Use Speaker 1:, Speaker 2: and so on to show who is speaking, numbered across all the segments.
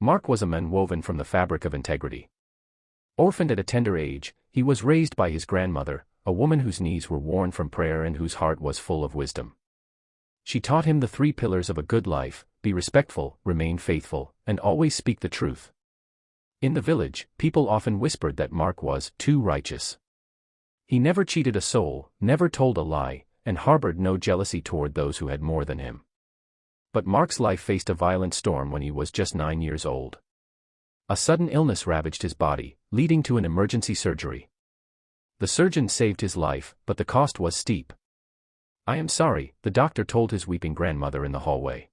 Speaker 1: Mark was a man woven from the fabric of integrity. Orphaned at a tender age, he was raised by his grandmother, a woman whose knees were worn from prayer and whose heart was full of wisdom. She taught him the 3 pillars of a good life: be respectful, remain faithful, and always speak the truth. In the village, people often whispered that Mark was too righteous. He never cheated a soul, never told a lie, and harbored no jealousy toward those who had more than him. But Mark's life faced a violent storm when he was just 9 years old. A sudden illness ravaged his body, leading to an emergency surgery. The surgeon saved his life, but the cost was steep. "I am sorry," the doctor told his weeping grandmother in the hallway.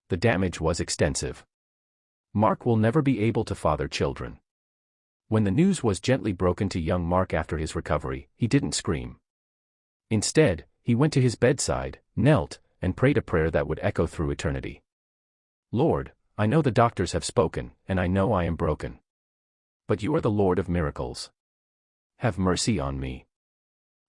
Speaker 1: "The damage was extensive. Mark will never be able to father children." When the news was gently broken to young Mark after his recovery, he didn't scream. Instead, he went to his bedside, knelt, and prayed a prayer that would echo through eternity. "Lord, I know the doctors have spoken, and I know I am broken. But you are the Lord of miracles. Have mercy on me.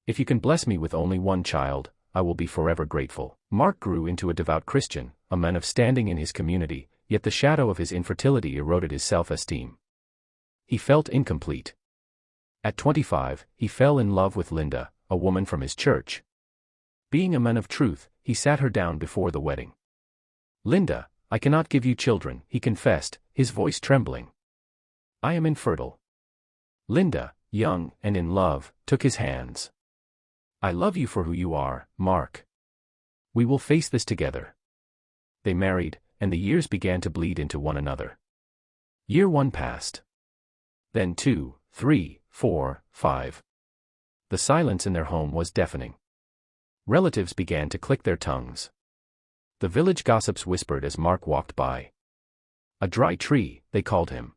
Speaker 1: If you can bless me with only one child, I will be forever grateful." Mark grew into a devout Christian, a man of standing in his community, yet the shadow of his infertility eroded his self-esteem. He felt incomplete. At 25, he fell in love with Linda, a woman from his church. Being a man of truth, he sat her down before the wedding. "Linda, I cannot give you children," he confessed, his voice trembling. "I am infertile." Linda, young and in love, took his hands. "I love you for who you are, Mark. We will face this together." They married, and the years began to bleed into one another. Year 1 passed. Then 2, 3, 4, 5. The silence in their home was deafening. Relatives began to click their tongues. The village gossips whispered as Mark walked by. "A dry tree," they called him.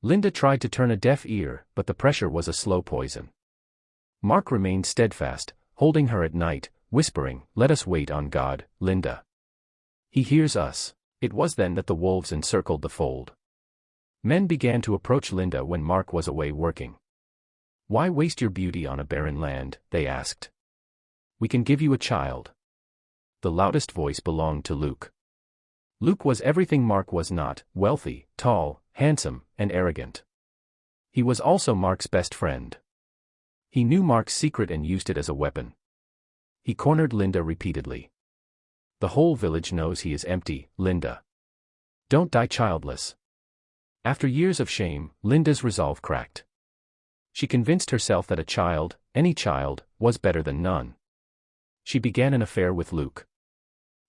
Speaker 1: Linda tried to turn a deaf ear, but the pressure was a slow poison. Mark remained steadfast, holding her at night, whispering, "Let us wait on God, Linda. He hears us." It was then that the wolves encircled the fold. Men began to approach Linda when Mark was away working. "Why waste your beauty on a barren land?" they asked. "We can give you a child." The loudest voice belonged to Luke. Luke was everything Mark was not: wealthy, tall, handsome, and arrogant. He was also Mark's best friend. He knew Mark's secret and used it as a weapon. He cornered Linda repeatedly. "The whole village knows he is empty, Linda. Don't die childless." After years of shame, Linda's resolve cracked. She convinced herself that a child, any child, was better than none. She began an affair with Luke.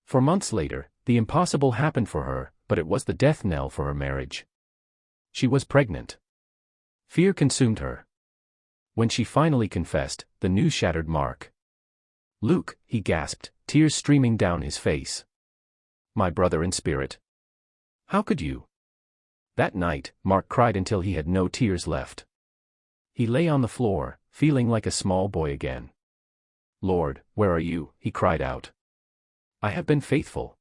Speaker 1: For months later, the impossible happened for her, but it was the death knell for her marriage. She was pregnant. Fear consumed her. When she finally confessed, the news shattered Mark. "Luke," he gasped, tears streaming down his face. "My brother in spirit. How could you?" That night, Mark cried until he had no tears left. He lay on the floor, feeling like a small boy again. "Lord, where are you?" he cried out. "I have been faithful."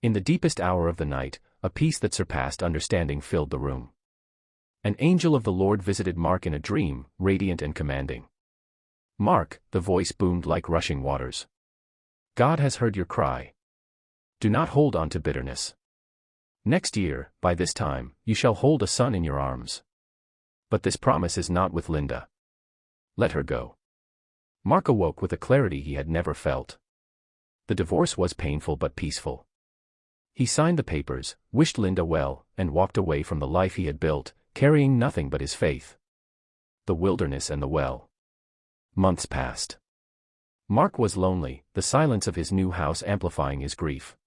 Speaker 1: In the deepest hour of the night, a peace that surpassed understanding filled the room. An angel of the Lord visited Mark in a dream, radiant and commanding. "Mark," the voice boomed like rushing waters. "God has heard your cry. Do not hold on to bitterness. Next year, by this time, you shall hold a son in your arms. But this promise is not with Linda. Let her go." Mark awoke with a clarity he had never felt. The divorce was painful but peaceful. He signed the papers, wished Linda well, and walked away from the life he had built, carrying nothing but his faith. The wilderness and the well. Months passed. Mark was lonely, the silence of his new house amplifying his grief.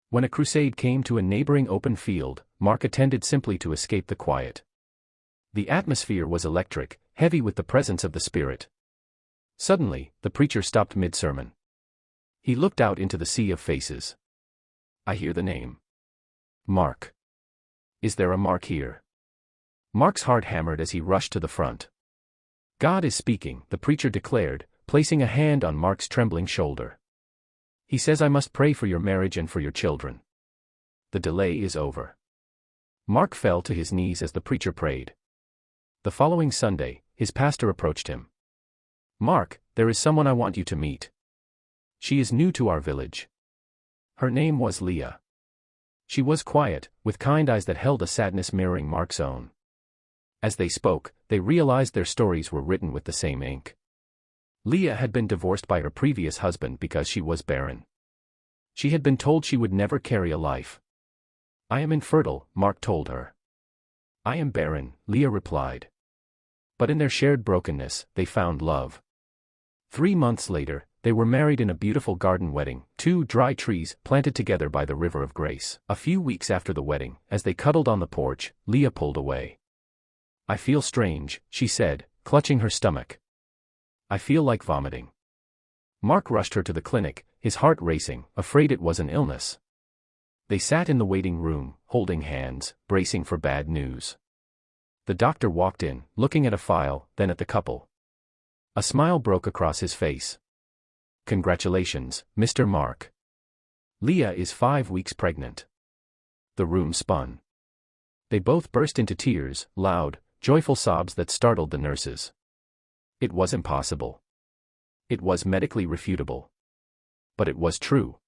Speaker 1: When a crusade came to a neighboring open field, Mark attended simply to escape the quiet. The atmosphere was electric, heavy with the presence of the Spirit. Suddenly, the preacher stopped mid-sermon. He looked out into the sea of faces. "I hear the name. Mark. Is there a Mark here?" Mark's heart hammered as he rushed to the front. "God is speaking," the preacher declared, placing a hand on Mark's trembling shoulder. "He says I must pray for your marriage and for your children. The delay is over." Mark fell to his knees as the preacher prayed. The following Sunday, his pastor approached him. "Mark, there is someone I want you to meet. She is new to our village. Her name was Leah." She was quiet, with kind eyes that held a sadness mirroring Mark's own. As they spoke, they realized their stories were written with the same ink. Leah had been divorced by her previous husband because she was barren. She had been told she would never carry a life. "I am infertile," Mark told her. "I am barren," Leah replied. But in their shared brokenness, they found love. 3 months later, they were married in a beautiful garden wedding, 2 dry trees planted together by the river of grace. A few weeks after the wedding, as they cuddled on the porch, Leah pulled away. "I feel strange," she said, clutching her stomach. "I feel like vomiting." Mark rushed her to the clinic, his heart racing, afraid it was an illness. They sat in the waiting room, holding hands, bracing for bad news. The doctor walked in, looking at a file, then at the couple. A smile broke across his face. "Congratulations, Mr. Mark. Leah is 5 weeks pregnant." The room spun. They both burst into tears, loud, joyful sobs that startled the nurses. It was impossible. It was medically refutable. But it was true.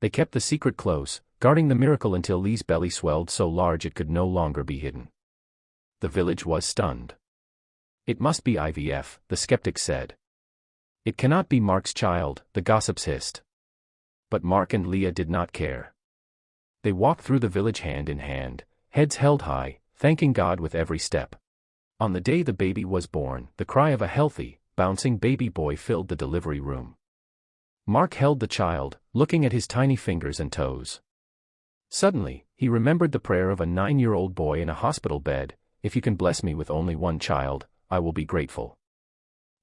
Speaker 1: They kept the secret close, guarding the miracle until Lee's belly swelled so large it could no longer be hidden. The village was stunned. "It must be IVF," the skeptics said. "It cannot be Mark's child," the gossips hissed. But Mark and Leah did not care. They walked through the village hand in hand, heads held high, thanking God with every step. On the day the baby was born, the cry of a healthy, bouncing baby boy filled the delivery room. Mark held the child, looking at his tiny fingers and toes. Suddenly, he remembered the prayer of a 9-year-old boy in a hospital bed, "If you can bless me with only one child, I will be grateful."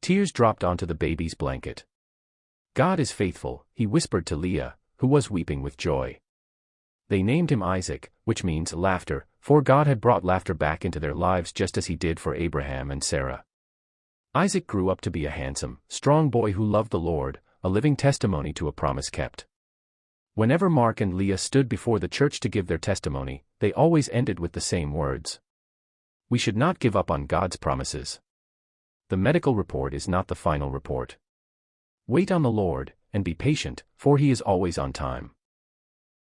Speaker 1: Tears dropped onto the baby's blanket. "God is faithful," he whispered to Leah, who was weeping with joy. They named him Isaac, which means laughter, for God had brought laughter back into their lives just as he did for Abraham and Sarah. Isaac grew up to be a handsome, strong boy who loved the Lord, a living testimony to a promise kept. Whenever Mark and Leah stood before the church to give their testimony, they always ended with the same words. We should not give up on God's promises. The medical report is not the final report. Wait on the Lord, and be patient, for he is always on time.